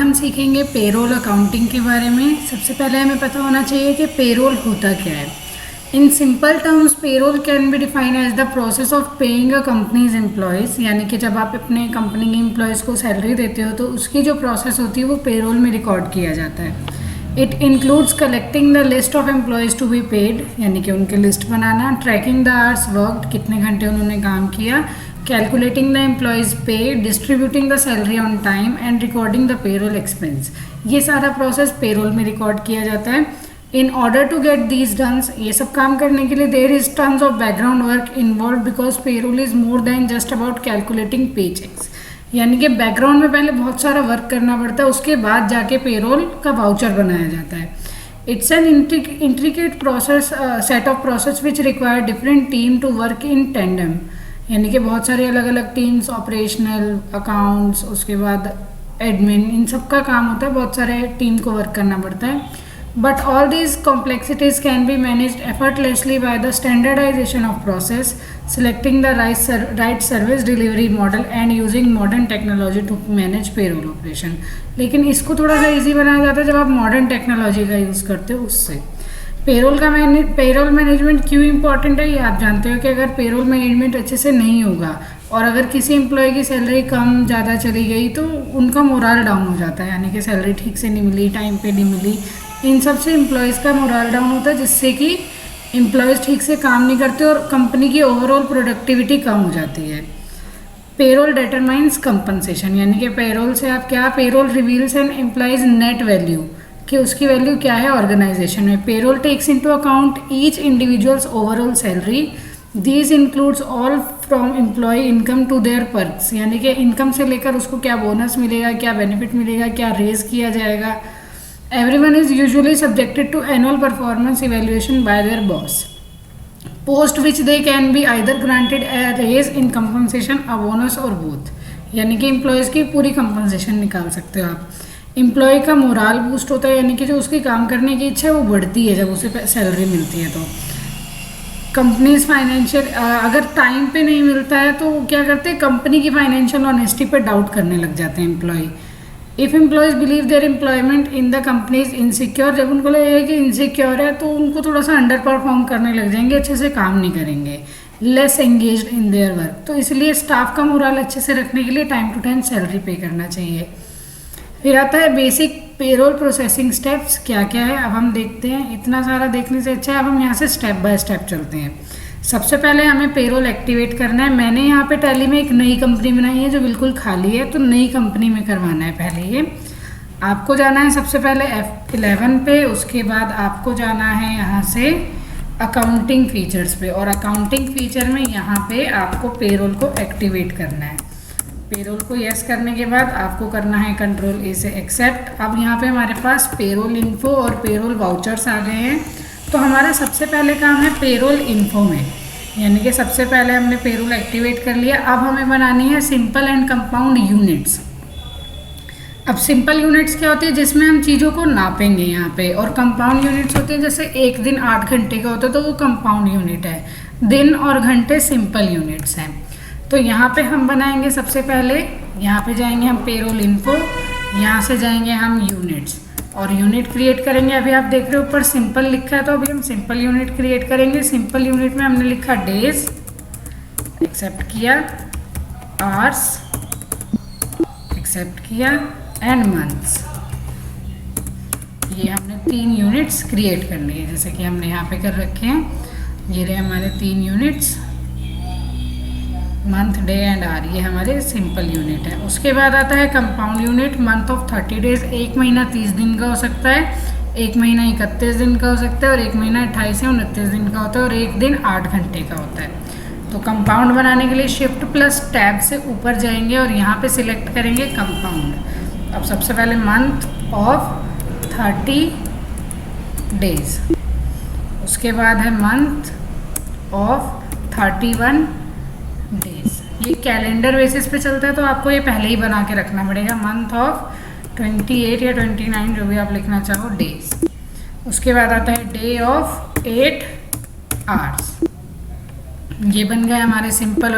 हम सीखेंगे payroll accounting के बारे में। सबसे पहले हमें पता होना चाहिए कि पेरोल होता क्या है। In simple terms payroll can be define as the process of paying a company's employees, यानी कि जब आप अपने कंपनी के एम्प्लॉयज़ को सैलरी देते हो तो उसकी जो प्रोसेस होती है वो पेरोल में रिकॉर्ड किया जाता है। It includes collecting the list of employees to be paid, यानी कि उनकी लिस्ट बनाना, ट्रैकिंग द आवर्स वर्कड, कितने घंटे उन्होंने काम किया, calculating the employees pay, distributing the salary on time and recording the payroll expense. ये सारा प्रोसेस पेरोल में रिकॉर्ड किया जाता है। In order to get these done, ये सब काम करने के लिए there is tons of background work involve because payroll is more than just about calculating पे चेक्स, यानी कि बैकग्राउंड में पहले बहुत सारा वर्क करना पड़ता है, उसके बाद जाके पेरोल का वाउचर बनाया जाता है। It's an intricate process, set of process which require different team to work in tandem, यानी कि बहुत सारे अलग अलग टीम्स, ऑपरेशनल, अकाउंट्स, उसके बाद एडमिन, इन सब का काम होता है, बहुत सारे टीम को वर्क करना पड़ता है। But all these complexities can be managed effortlessly by the standardisation of process, selecting the right service delivery model and using modern technology to manage payroll operation। लेकिन इसको थोड़ा सा इजी बनाया जाता है जब आप मॉडर्न टेक्नोलॉजी का यूज़ करते हो उससे। पेरोल मैनेजमेंट क्यों इंपॉर्टेंट है ये आप जानते हो कि अगर पेरोल मैनेजमेंट अच्छे से नहीं होगा और अगर किसी एम्प्लॉय की सैलरी कम ज़्यादा चली गई तो उनका मोराल डाउन हो जाता है, यानी कि सैलरी ठीक से नहीं मिली, टाइम पे नहीं मिली, इन सब से एम्प्लॉयज़ का मोराल डाउन होता है, जिससे कि एम्प्लॉयज़ ठीक से काम नहीं करते और कंपनी की ओवरऑल प्रोडक्टिविटी कम हो जाती है। पेरोल डिटरमाइंस कंपनसेशन, यानी कि पेरोल से आप क्या, payroll reveals and employees net value, कि उसकी वैल्यू क्या है ऑर्गेनाइजेशन में। Payroll takes into account each individuals overall salary, these includes all from employee income to their perks, यानी कि इनकम से लेकर उसको क्या बोनस मिलेगा, क्या बेनिफिट मिलेगा, क्या रेज किया जाएगा। Everyone is usually subjected to annual performance evaluation by their boss, post which they can be either granted a raise in compensation, a bonus or both, यानी कि एम्प्लॉयज़ की पूरी कंपनसेशन निकाल सकते हो आप। एम्प्लॉय का मोराल बूस्ट होता है, यानी कि जो उसकी काम करने की इच्छा है वो बढ़ती है जब उसे सैलरी मिलती है। तो कंपनीज फाइनेंशियल, अगर टाइम पे नहीं मिलता है तो क्या करते हैं, कंपनी की फाइनेंशियल ऑनेस्टी पे डाउट करने लग जाते हैं employee. If employees believe their employment in the company is insecure, जब उनको लगेगा कि इनसिक्योर है तो उनको थोड़ा सा अंडर परफॉर्म करने लग जाएंगे, अच्छे से काम नहीं करेंगे, less engaged in their work. तो इसलिए स्टाफ का मोरल अच्छे से रखने के लिए टाइम टू टाइम सैलरी पे करना चाहिए। फिर आता है बेसिक पेरोल प्रोसेसिंग स्टेप्स, क्या क्या है अब हम देखते हैं। इतना सारा देखने से अच्छा है अब हम यहाँ से स्टेप बाय स्टेप चलते हैं। सबसे पहले हमें पेरोल एक्टिवेट करना है। मैंने यहाँ पे टैली में एक नई कंपनी बनाई है जो बिल्कुल खाली है, तो नई कंपनी में करवाना है। पहले ये आपको जाना है सबसे पहले F11 पे, उसके बाद आपको जाना है यहाँ से अकाउंटिंग फीचर्स पे, और अकाउंटिंग फीचर में यहाँ पे आपको पेरोल को एक्टिवेट करना है। पेरोल को यस करने के बाद आपको करना है कंट्रोल ए से एक्सेप्ट। अब यहाँ पे हमारे पास पेरोल इन्फो और पेरोल वाउचर्स आ गए हैं। तो हमारा सबसे पहले काम है पेरोल इन्फो में, यानी कि सबसे पहले हमने पेरोल एक्टिवेट कर लिया। अब हमें बनानी है सिंपल एंड कंपाउंड यूनिट्स। अब सिंपल यूनिट्स क्या होती है, जिसमें हम चीज़ों को नापेंगे यहाँ पे, और कंपाउंड यूनिट्स होते हैं जैसे एक दिन 8 घंटे का होता है तो वो कंपाउंड यूनिट है, दिन और घंटे सिंपल यूनिट्स हैं। तो यहाँ पे हम बनाएंगे सबसे पहले, यहाँ पे जाएंगे हम पेरोल इन्फो, यहाँ से जाएंगे हम यूनिट्स और यूनिट क्रिएट करेंगे। अभी आप देख रहे हो ऊपर सिंपल लिखा है, तो अभी हम सिंपल यूनिट क्रिएट करेंगे। सिंपल यूनिट में हमने लिखा डेज, एक्सेप्ट किया, आवर्स एक्सेप्ट किया, एंड मंथ्स। ये हमने 3 यूनिट्स क्रिएट कर लिए, जैसे कि हमने यहाँ पे कर रखे हैं। ये रहे हमारे 3 units, month, day and hour, ये हमारे सिंपल यूनिट है। उसके बाद आता है compound unit, month of 30 days, 1 महीना 30 दिन का हो सकता है, 1 महीना 31 दिन का हो सकता है, और 1 महीना 28 या 29 दिन का होता है, और 1 दिन 8 घंटे का होता है। तो कंपाउंड बनाने के लिए शिफ्ट प्लस टैब से ऊपर जाएंगे और यहाँ पे सिलेक्ट करेंगे कंपाउंड। अब सबसे पहले मंथ ऑफ 30 डेज, उसके बाद है मंथ ऑफ 31 डेज। ये कैलेंडर बेसिस पे चलता है तो आपको ये पहले ही बना के रखना पड़ेगा, मंथ ऑफ 28 या 29 जो भी आप लिखना चाहो डेज। उसके बाद आता है डे ऑफ 8 आवर्स। ये बन गए हमारे सिंपल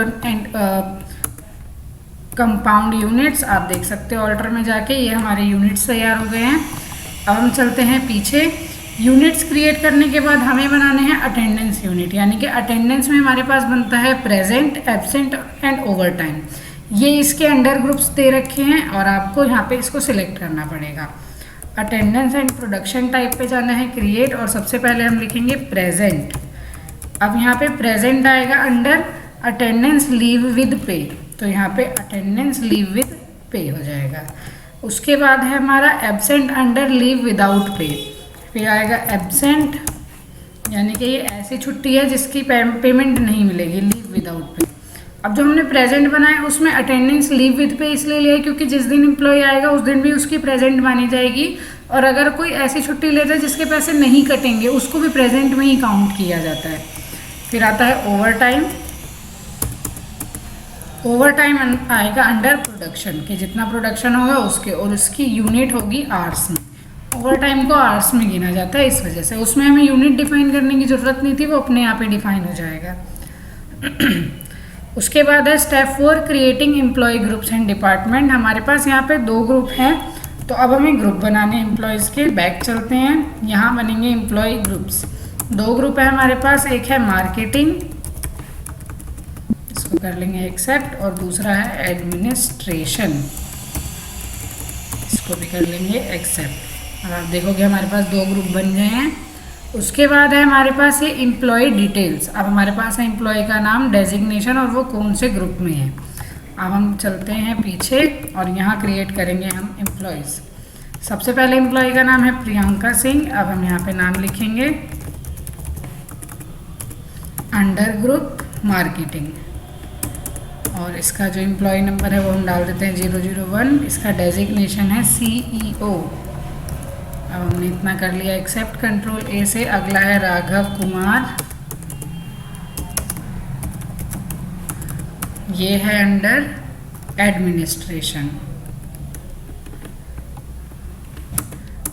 कंपाउंड यूनिट्स, आप देख सकते हो ऑल्टर में जाके ये हमारे यूनिट्स तैयार हो गए हैं। अब हम चलते हैं पीछे। यूनिट्स क्रिएट करने के बाद हमें बनाने हैं अटेंडेंस यूनिट, यानी कि अटेंडेंस में हमारे पास बनता है present, absent and over time. ये इसके अंडर ग्रुप्स दे रखे हैं और आपको यहाँ पे इसको सिलेक्ट करना पड़ेगा। अटेंडेंस एंड प्रोडक्शन टाइप पे जाना है क्रिएट, और सबसे पहले हम लिखेंगे प्रेजेंट। अब यहाँ पे प्रेजेंट आएगा अंडर अटेंडेंस लीव विद पे, तो यहाँ पे अटेंडेंस लीव विद पे हो जाएगा। उसके बाद है हमारा absent under leave without pay, फिर आएगा एब्सेंट, यानी कि ये ऐसी छुट्टी है जिसकी पेमेंट नहीं मिलेगी, लीव विदाउट पे। अब जो हमने प्रेजेंट बनाया उसमें अटेंडेंस लीव विद पे इसलिए लिया है क्योंकि जिस दिन एम्प्लॉय आएगा उस दिन भी उसकी प्रेजेंट मानी जाएगी, और अगर कोई ऐसी छुट्टी लेता है जिसके पैसे नहीं कटेंगे उसको भी प्रेजेंट में ही काउंट किया जाता है। फिर आता है ओवर टाइम। ओवर टाइम आएगा अंडर प्रोडक्शन, कि जितना प्रोडक्शन होगा उसके, और उसकी यूनिट होगी आवर्स में। ओवर टाइम को आवर्स में गिना जाता है, इस वजह से उसमें हमें यूनिट डिफाइन करने की ज़रूरत नहीं थी, वो अपने आप ही डिफाइन हो जाएगा। उसके बाद है step 4 creating employee groups and department. हमारे पास यहाँ पे 2 ग्रुप हैं, तो अब हमें ग्रुप बनाने हैं एम्प्लॉयज़ के। बैक चलते हैं, यहाँ बनेंगे एम्प्लॉय ग्रुप्स। 2 ग्रुप है हमारे पास, एक है मार्केटिंग, इसको कर लेंगे एक्सेप्ट, और दूसरा है एडमिनिस्ट्रेशन, इसको भी कर लेंगे एक्सेप्ट। अब आप देखोगे हमारे पास 2 ग्रुप बन गए हैं। उसके बाद है हमारे पास ये एम्प्लॉय डिटेल्स। अब हमारे पास है एम्प्लॉय का नाम, डेजिग्नेशन, और वो कौन से ग्रुप में है। अब हम चलते हैं पीछे और यहाँ क्रिएट करेंगे हम एम्प्लॉयज़। सबसे पहले एम्प्लॉय का नाम है प्रियंका सिंह। अब हम यहाँ पे नाम लिखेंगे अंडर ग्रुप मार्केटिंग, और इसका जो एम्प्लॉय नंबर है वो हम डाल देते हैं 001। इसका डेजिग्नेशन है CEO। अब हमने इतना कर लिया एक्सेप्ट, कंट्रोल A से। अगला है राघव कुमार, ये है अंडर एडमिनिस्ट्रेशन,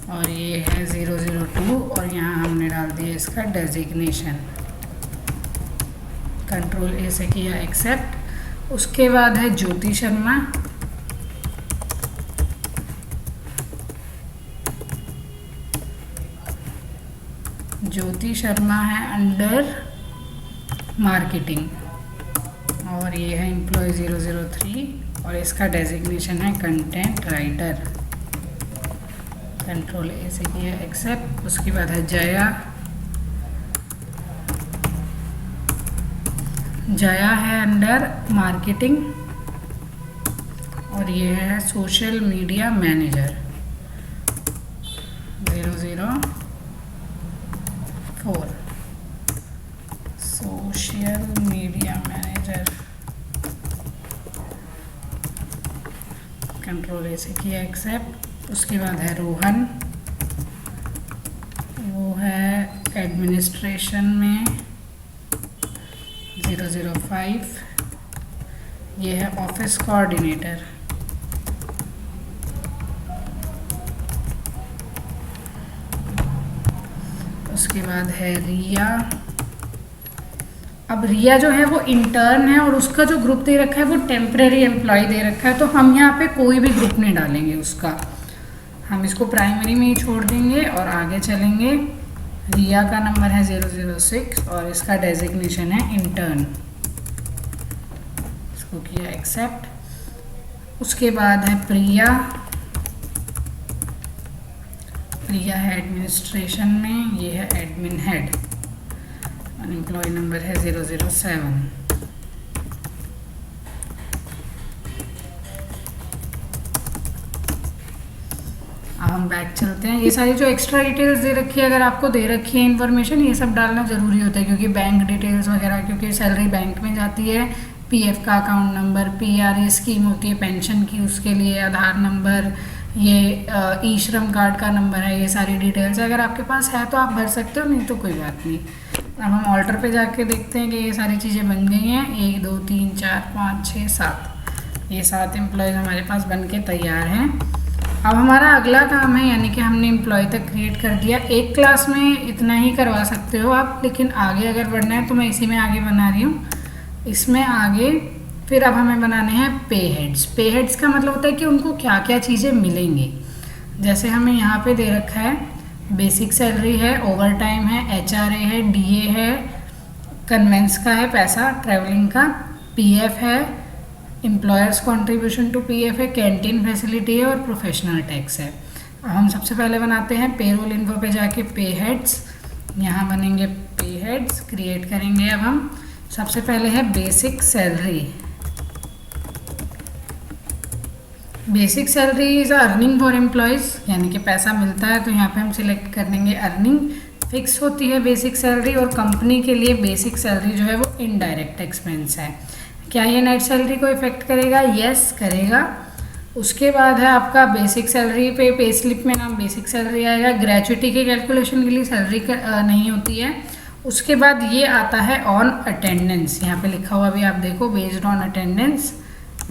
और ये है 002, और यहाँ हमने डाल दिया इसका डेजिग्नेशन, कंट्रोल A से किया एक्सेप्ट। उसके बाद है ज्योति शर्मा, ज्योति शर्मा है अंडर मार्केटिंग, और ये है एम्प्लॉय 003, और इसका डेजिग्नेशन है कंटेंट राइटर, कंट्रोल A से किया एक्सेप्ट। उसके बाद है जया, जया है अंडर मार्केटिंग, और ये है social media manager 004, social media manager, control A से किया एक्सेप्ट। उसके बाद है रोहन, वो है एडमिनिस्ट्रेशन में 005, ये है ऑफिस कोऑर्डिनेटर। उसके बाद है रिया। अब रिया जो है वो इंटर्न है, और उसका जो ग्रुप दे रखा है वो टेम्परेरी एम्प्लॉय दे रखा है, तो हम यहाँ पे कोई भी ग्रुप नहीं डालेंगे उसका, हम इसको प्राइमरी में ही छोड़ देंगे और आगे चलेंगे। रिया का नंबर है 006, और इसका डेजिग्नेशन है इंटर्न, इसको किया एक्सेप्ट। उसके बाद है प्रिया, प्रिया है एडमिनिस्ट्रेशन में, ये है एडमिन हेड, और एम्प्लॉय नंबर है 007। अब हम बैक चलते हैं। ये सारी जो एक्स्ट्रा डिटेल्स दे रखी है, अगर आपको दे रखी है इन्फॉर्मेशन, ये सब डालना ज़रूरी होता है, क्योंकि बैंक डिटेल्स वगैरह, क्योंकि सैलरी बैंक में जाती है, PF का अकाउंट नंबर, PRA स्कीम होती है पेंशन की, उसके लिए आधार नंबर, ये ई श्रम कार्ड का नंबर है, ये सारी डिटेल्स अगर आपके पास है तो आप भर सकते हो, नहीं तो कोई बात नहीं। अब हम ऑल्टर पे जाके देखते हैं कि ये सारी चीज़ें बन गई हैं। 1 2 3 4 5 6 7, ये 7 एम्प्लॉयज़ हमारे पास बन के तैयार हैं। अब हमारा अगला काम है, यानी कि हमने एम्प्लॉय तक क्रिएट कर दिया। एक क्लास में इतना ही करवा सकते हो आप, लेकिन आगे अगर बढ़ना है तो मैं इसी में आगे बना रही हूँ। इसमें आगे फिर अब हमें बनाने हैं पे हेड्स। पे हेड्स का मतलब होता है कि उनको क्या क्या चीज़ें मिलेंगी। जैसे हमें यहाँ पे दे रखा है बेसिक सैलरी है, ओवर टाइम है, HRA है, DA है, कन्वेंस का है पैसा ट्रैवलिंग का, PF है, एम्प्लॉयर्स कंट्रीब्यूशन टू PF है, कैंटीन फैसिलिटी है और प्रोफेशनल टैक्स है। अब हम सबसे पहले बनाते हैं पेरोल इन्फो पे जाके पे हेड्स। यहाँ बनेंगे पे हेड्स, क्रिएट करेंगे। अब हम सबसे पहले है basic salary. Basic salary is earning for employees, यानी कि पैसा मिलता है, तो यहाँ पे हम सिलेक्ट कर लेंगे अर्निंग। फिक्स होती है बेसिक सैलरी, और कंपनी के लिए बेसिक सैलरी जो है वो इनडायरेक्ट एक्सपेंस है। क्या ये नेट सैलरी को इफेक्ट करेगा? यस करेगा। उसके बाद है आपका बेसिक सैलरी पे स्लिप में नाम बेसिक सैलरी आएगा। ग्रेचुइटी के कैलकुलेशन के लिए सैलरी नहीं होती है। उसके बाद ये आता है ऑन अटेंडेंस, यहाँ पे लिखा हुआ भी आप देखो, बेस्ड ऑन अटेंडेंस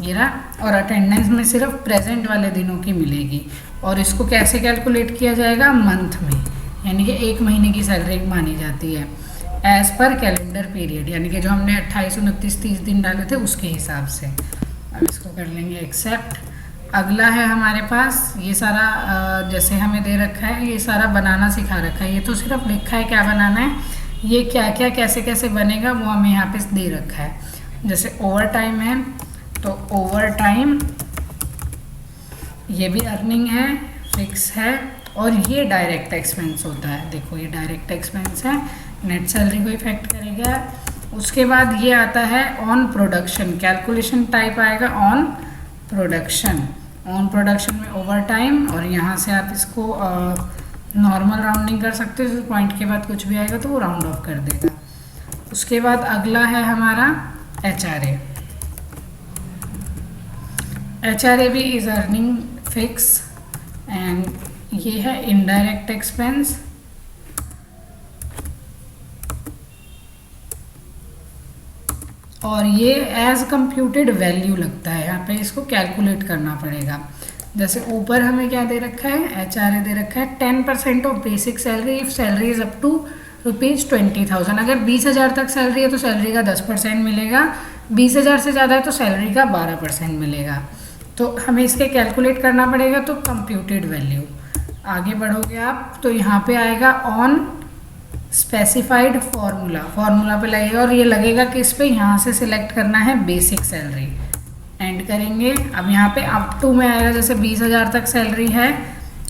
ये रहा, और अटेंडेंस में सिर्फ प्रेजेंट वाले दिनों की मिलेगी। और इसको कैसे कैलकुलेट किया जाएगा? मंथ में, यानी कि 1 महीने की सैलरी मानी जाती है एज पर कैलेंडर पीरियड, यानी कि जो हमने 28, 29, 30 दिन डाले थे उसके हिसाब से। अब इसको कर लेंगे एक्सेप्ट। अगला है हमारे पास ये सारा जैसे हमें दे रखा है, ये सारा बनाना सिखा रखा है। ये तो सिर्फ लिखा है क्या बनाना है, ये क्या क्या कैसे कैसे बनेगा वो हमें यहाँ पे दे रखा है। जैसे ओवर टाइम है तो ओवर टाइम ये भी अर्निंग है, फिक्स है, और ये डायरेक्ट एक्सपेंस होता है। देखो ये डायरेक्ट एक्सपेंस है, नेट सैलरी को इफेक्ट करेगा। उसके बाद ये आता है ऑन प्रोडक्शन, कैलकुलेशन टाइप आएगा ऑन प्रोडक्शन। ऑन प्रोडक्शन में ओवर टाइम, और यहाँ से आप इसको नॉर्मल राउंडिंग कर सकते हो, पॉइंट के बाद कुछ भी आएगा तो वो राउंड ऑफ कर देगा। उसके बाद अगला है हमारा HRA। HRA भी इज अर्निंग फिक्स, एंड ये है इनडायरेक्ट एक्सपेंस। और ये एज कंप्यूटेड वैल्यू लगता है, यहाँ पे इसको कैलकुलेट करना पड़ेगा। जैसे ऊपर हमें क्या दे रखा है, HRA दे रखा है 10% of basic salary if salary is up to ₹20,000। अगर 20,000 तक सैलरी है तो सैलरी का 10% मिलेगा, 20,000 से ज़्यादा है तो सैलरी का 12% मिलेगा। तो हमें इसके कैलकुलेट करना पड़ेगा, तो कंप्यूटेड वैल्यू। आगे बढ़ोगे आप तो यहाँ पे आएगा ऑन स्पेसिफाइड फार्मूला पे लगेगा, और ये लगेगा कि इस पे यहाँ से सिलेक्ट करना है बेसिक सैलरी, एंड करेंगे। अब यहाँ पे अप टू में आएगा, जैसे 20,000 तक सैलरी है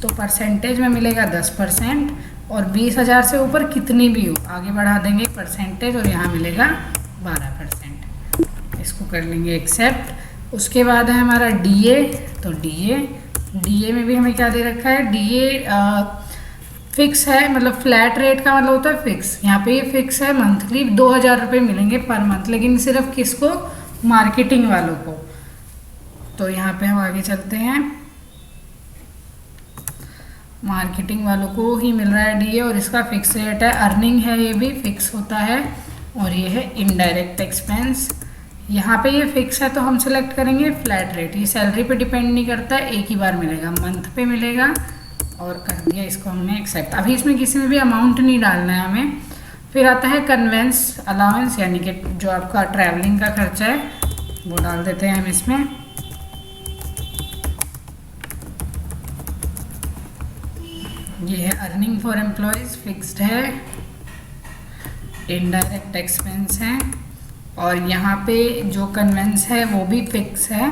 तो परसेंटेज में मिलेगा 10%, और 20,000 से ऊपर कितनी भी हो आगे बढ़ा देंगे परसेंटेज, और यहाँ मिलेगा 12%। इसको कर लेंगे एक्सेप्ट। उसके बाद है हमारा DA। तो DA में भी हमें क्या दे रखा है, DA फिक्स है, मतलब फ्लैट रेट का मतलब होता है फिक्स। यहाँ पे ये फिक्स है, मंथली 2,000 रुपये मिलेंगे पर मंथ, लेकिन सिर्फ किसको? मार्केटिंग वालों को। तो यहाँ पे हम आगे चलते हैं, मार्केटिंग वालों को ही मिल रहा है DA, और इसका फिक्स रेट है। अर्निंग है, ये भी फिक्स होता है, और ये है इनडायरेक्ट एक्सपेंस। यहाँ पे ये फिक्स है तो हम सिलेक्ट करेंगे फ्लैट रेट। ये सैलरी पे डिपेंड नहीं करता है, एक ही बार मिलेगा, मंथ पे मिलेगा, और कर दिया इसको हमने एक्सेप्ट। अभी इसमें किसी में भी अमाउंट नहीं डालना है हमें। फिर आता है कन्वेंस अलाउंस, यानी कि जो आपका ट्रैवलिंग का खर्चा है वो डाल देते हैं हम इसमें। ये है अर्निंग फॉर एम्प्लॉयज़, फिक्स्ड है, इनडायरेक्ट एक्सपेंस है, और यहाँ पे जो कन्वेंस है वो भी फिक्स है।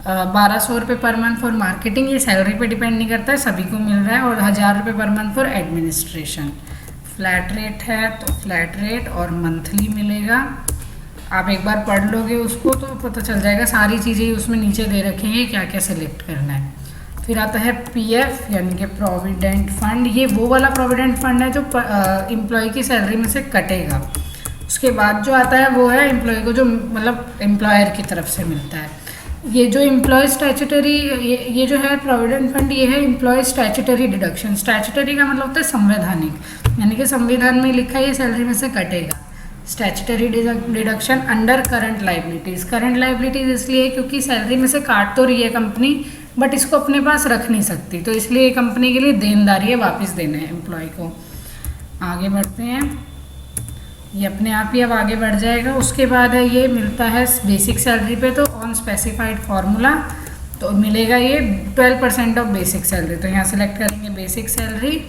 1,200 रुपये पर मंथ फॉर मार्केटिंग, ये सैलरी पे डिपेंड नहीं करता है, सभी को मिल रहा है, और 1,000 रुपये per month for administration. Flat rate है तो फ्लैट रेट और मंथली मिलेगा। आप एक बार पढ़ लोगे उसको तो पता चल जाएगा, सारी चीज़ें उसमें नीचे दे रखेंगे क्या क्या सिलेक्ट करना है। फिर आता है PF, यानी कि प्रोविडेंट फंड। ये वो वाला प्रोविडेंट फंड है जो एम्प्लॉय की सैलरी में से कटेगा। उसके बाद जो आता है वो है एम्प्लॉय को जो मतलब एम्प्लॉयर की तरफ से मिलता है। ये जो एम्प्लॉय स्टैच्यूटरी, ये जो है प्रोविडेंट फंड, ये है एम्प्लॉय स्टैच्यूटरी डिडक्शन। स्टैच्यूटरी का मतलब होता है संवैधानिक, यानी कि संविधान में लिखा है ये सैलरी में से कटेगा। Statutory deduction under current liabilities. Current liabilities इसलिए क्योंकि सैलरी में से काट तो रही है कंपनी, बट इसको अपने पास रख नहीं सकती, तो इसलिए ये कंपनी के लिए देनदारी है, वापस देना है एम्प्लॉय को। आगे बढ़ते हैं। ये अपने आप ही अब आगे बढ़ जाएगा। उसके बाद है ये मिलता है बेसिक सैलरी पे, तो ऑन स्पेसिफाइड फार्मूला तो मिलेगा ये 12% ऑफ बेसिक सैलरी। तो यहाँ सेलेक्ट करेंगे बेसिक सैलरी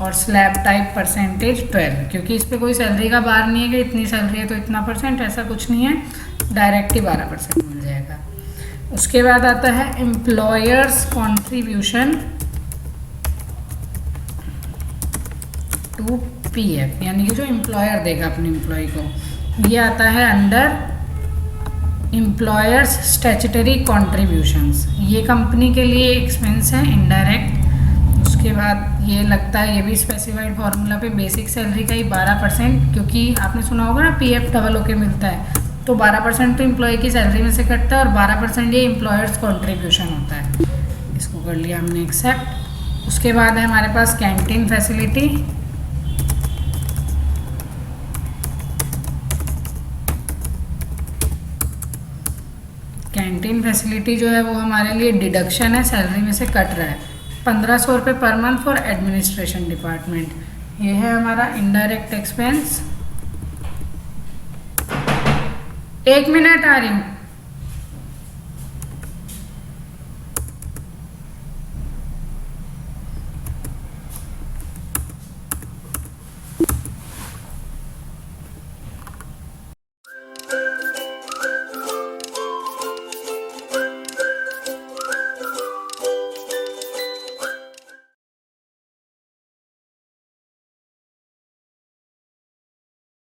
और स्लैब टाइप परसेंटेज 12, क्योंकि इस पर कोई सैलरी का बार नहीं है कि इतनी सैलरी है तो इतना परसेंट, ऐसा कुछ नहीं है, डायरेक्ट ही 12% मिल जाएगा। उसके बाद आता है एम्प्लॉयर्स कॉन्ट्रीब्यूशन टू पीएफ, यानी कि जो एम्प्लॉयर देगा अपने एम्प्लॉय को, ये आता है अंडर एम्प्लॉयर्स स्टैट्यूटरी कॉन्ट्रीब्यूशंस। ये कंपनी के लिए एक्सपेंस है इनडायरेक्ट। उसके बाद ये लगता है, ये भी स्पेसिफाइड फार्मूला पे बेसिक सैलरी का ही 12%, क्योंकि आपने सुना होगा ना पीएफ डबल होके मिलता है, तो 12% तो एम्प्लॉय की सैलरी में से कटता है और 12% ये एम्प्लॉयर्स कॉन्ट्रीब्यूशन होता है। इसको कर लिया हमने एक्सेप्ट। उसके बाद है हमारे पास कैंटीन फैसिलिटी। कैंटीन फैसिलिटी जो है वो हमारे लिए डिडक्शन है, सैलरी में से कट रहा है, 1500 रुपये per month for administration department. ये है हमारा इनडायरेक्ट एक्सपेंस। 1 मिनट आ रही हूँ।